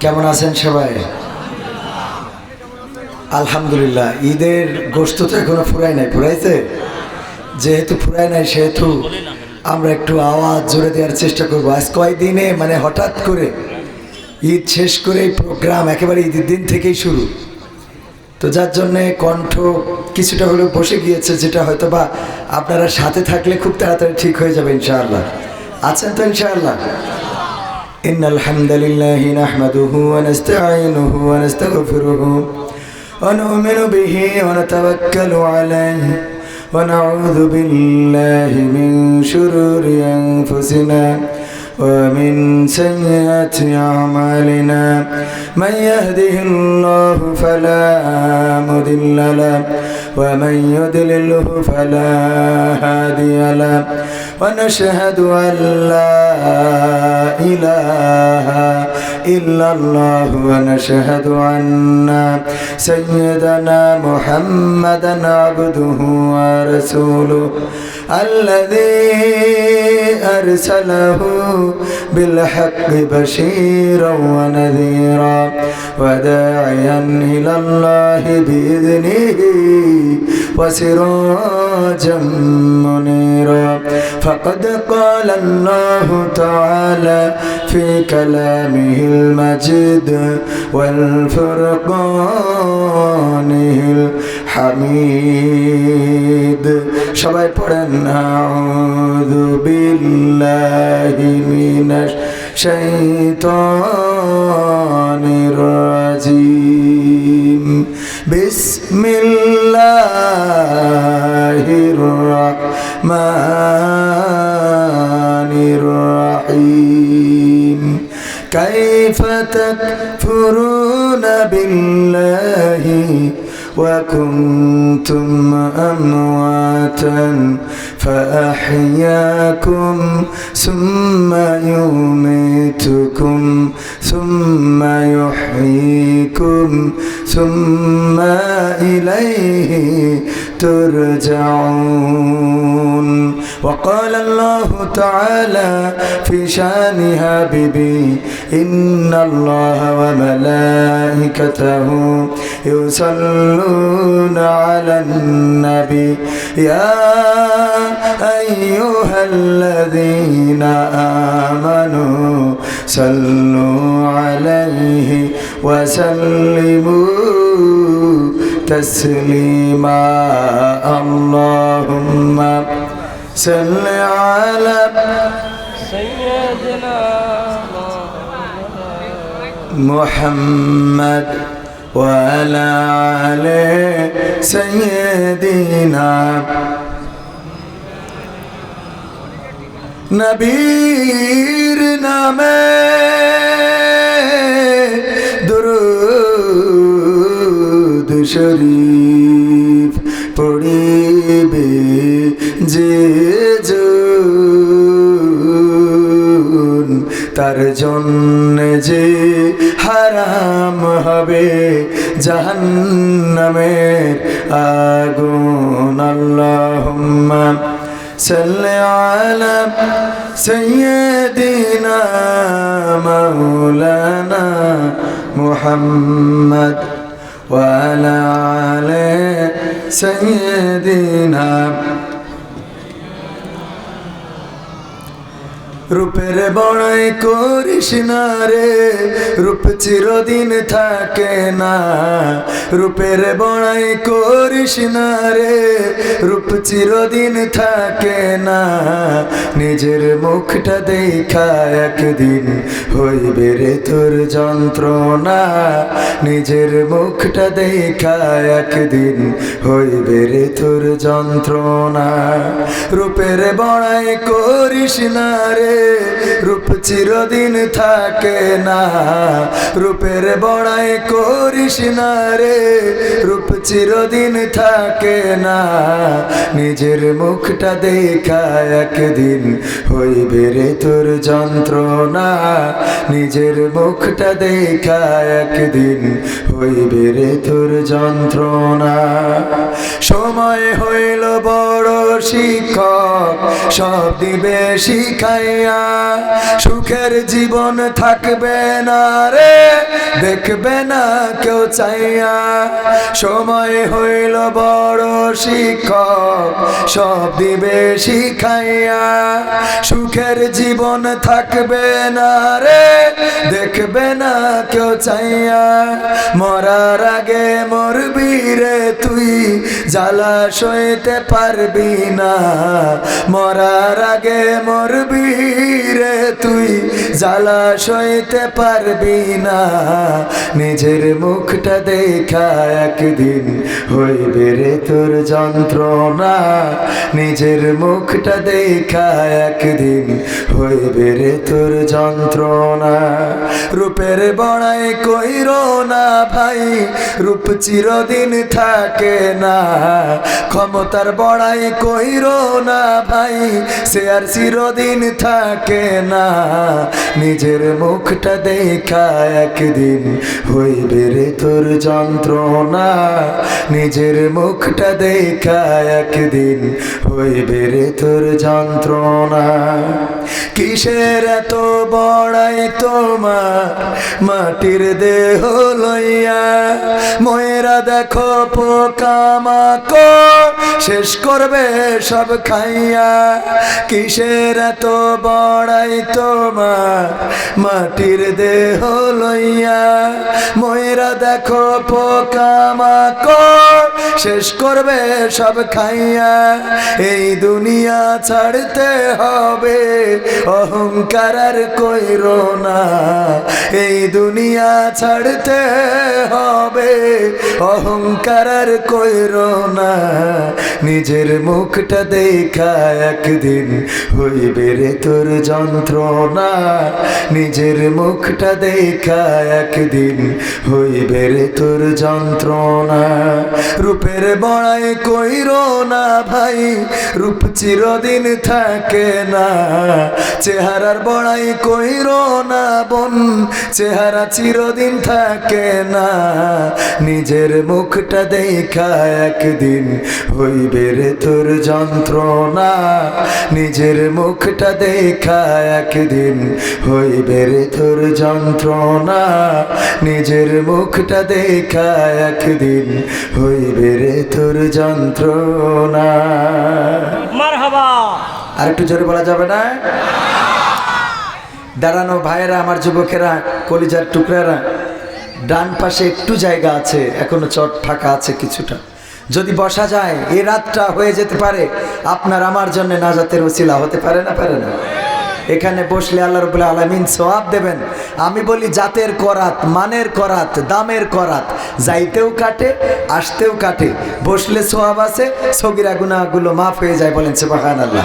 কেমন আছেন সবাই? আলহামদুলিল্লাহ। ঈদের গোশত তো এখনো ফুরাই নাই, ফুরাইছে? যেহেতু ফুরাই নাই সেহেতু আমরা একটু আওয়াজ জোরে দেওয়ার চেষ্টা করবো। আজ কয়দিনে মানে হঠাৎ করে ঈদ শেষ করে প্রোগ্রাম একেবারে ঈদের দিন থেকেই শুরু, তো যার জন্যে কণ্ঠ কিছুটা হলেও বসে গিয়েছে, যেটা হয়তো বা আপনারা সাথে থাকলে খুব তাড়াতাড়ি ঠিক হয়ে যাবে ইনশাআল্লাহ। আছেন তো ইনশাআল্লাহ? إن الحمد لله نحمده ونستعينه ونستغفره ونؤمن به ونتوكل عليه ونعوذ بالله من شرور أنفسنا ومن سيئات أعمالنا من يهده الله فلا مضل له ومن يضلله فلا هادي له ونشهد أن لا إله إلا الله ونشهد أن سيدنا محمدا عبده ورسوله الذي أرسله بالحق بشيرا ونذيرا وداعيا إلى الله بإذنه وسراجا منيرا فقد قال الله تعالى في كلامه المجيد والفرقانه الحميد সবাই পড়েন আউযু বিল্লাহি মিনাশ শাইতানির রাজিম বিসমিল্লাহির রাহমানির রাহিম কাইফা তাকফুরুনা বিল্লাহি وكنتم أمواتا فأحياكم ثم يميتكم ثم يحييكم ثم إليه ترجعون وقال الله تعالى في شان حبيبي إن الله وملائكته يصلون على النبي يا أيها الذين آمنوا صلوا عليه وسلموا تسليما اللهم صل على سيدنا محمد وعلى آل سيدنا নবীর নামে দুরূদ শরীফ পড়িবে যে জন তার জন্য যে হারাম হবে জাহান্নামের আগুন আল্লাহুম্মা সাল্লি আলা সাইয়্যিদিনা মাওলানা মুহাম্মদ ওয়া আলা আলি সাইয়্যিদিনা রূপের বড়াই করিস না রে রূপ চিরদিন থাকে না রূপের বড়াই করিস না রে রূপ চিরদিন থাকে না নিজের মুখটা দেখা একদিন হইবে রে তোর যন্ত্রণা নিজের মুখটা দেখা একদিন হইবে রে তোর যন্ত্রণা রূপের বড়াই করিস না রে রূপ চিরদিন থাকে না রূপের বড়াই করিস না রে রূপ চিরদিন থাকে না নিজের মুখটা দেখা একদিন হইবে রে তোর যন্ত্রণা নিজের মুখটা দেখা একদিন হইবে রে তোর যন্ত্রণা সময় হইল বড় শিক্ষক সব দিবে শিখাইয়া চাইয়া, সুখের জীবন থাকবে না রে, দেখবে না কেউ চাইয়া। সময় হইল বড় শিক্ষক, সব দিবে শিখাইয়া। সুখের জীবন থাকবে না রে, দেখবে না কেউ চাইয়া। মরার আগে মরবি রে তুই, জ্বালা সইতে পারবি না। মরার আগে মরবি রে তুই, জ্বালা সইতে পারবি না। নিজের মুখটা দেখা একদিন হইবে রে তোর যন্ত্রণা। নিজের মুখটা দেখা একদিন হইবে রে তোর যন্ত্রণা। রূপের বড়াই কইরো না ভাই, রূপ চিরদিন থাকে না। ক্ষমতার বড়াই কইরো না ভাই, সে আর চিরদিন থাকে না। নিজের মুখটা দেখা একদিন হইবে রে তোর যন্ত্রণা। নিজের মুখটা দেখা একদিন হইবে রে তোর যন্ত্রণা। কিসের এত বড়াই তোমার মাটির দেহ লইয়া, ময়রা দেখো পোকামাকড় শেষ করবে সব খাইয়া। কিসের এত বড়াই তোমার মাটির দেহ লইয়া, ময়রা দেখো পোকামাকড় শেষ করবে সব খাইয়া। এই দুনিয়া ছাড়তে হবে, অহংকার আর কইরো না। এই দুনিয়া ছাড়তে হবে, অহংকার আর কইরো না। নিজের মুখটা দেখা একদিন হইবে রে তোর যন্ত্রণা। নিজের মুখটা দেখা একদিন হইবে রে তোর যন্ত্রণা। রূপের বড়াই কইরো না ভাই, রূপ চিরদিন থাকে না। চেহারার বড়াই কইরো না বোন, চেহারা চিরদিন থাকে না। নিজের মুখটা দেখা একদিন হইবে রে তোর যন্ত্রণা। নিজের মুখটা দেখা একদিন হইবে রে তোর যন্ত্রণা। নিজের মুখটা দেখা একদিন হইবে রে তোর যন্ত্রণা। মারহাবা। আর একটু জোরে বলা যাবে না? দাঁড়ানো ভাইয়েরা, আমার যুবকেরা, কলিজার টুকরারা, ডান পাশে একটু জায়গা আছে, এখনো চট ফাঁকা আছে কিছুটা। যদি বসা যায়, এই রাতটা হয়ে যেতে পারে আপনার আমার জন্য নাজাতের ওসিলা হতে পারে না? পারে না? এখানে বসলে আল্লাহ রাব্বুল আলামিন সওয়াব দেবেন। আমি বলি জাতের করাত, মানের করাত, দামের করাত, যাইতেও কাটে আসতেও কাটে। বসলে সওয়াব আছে, সগীরা গুনাহগুলো মাফ হয়ে যায়। বলেন সুবহানাল্লাহ।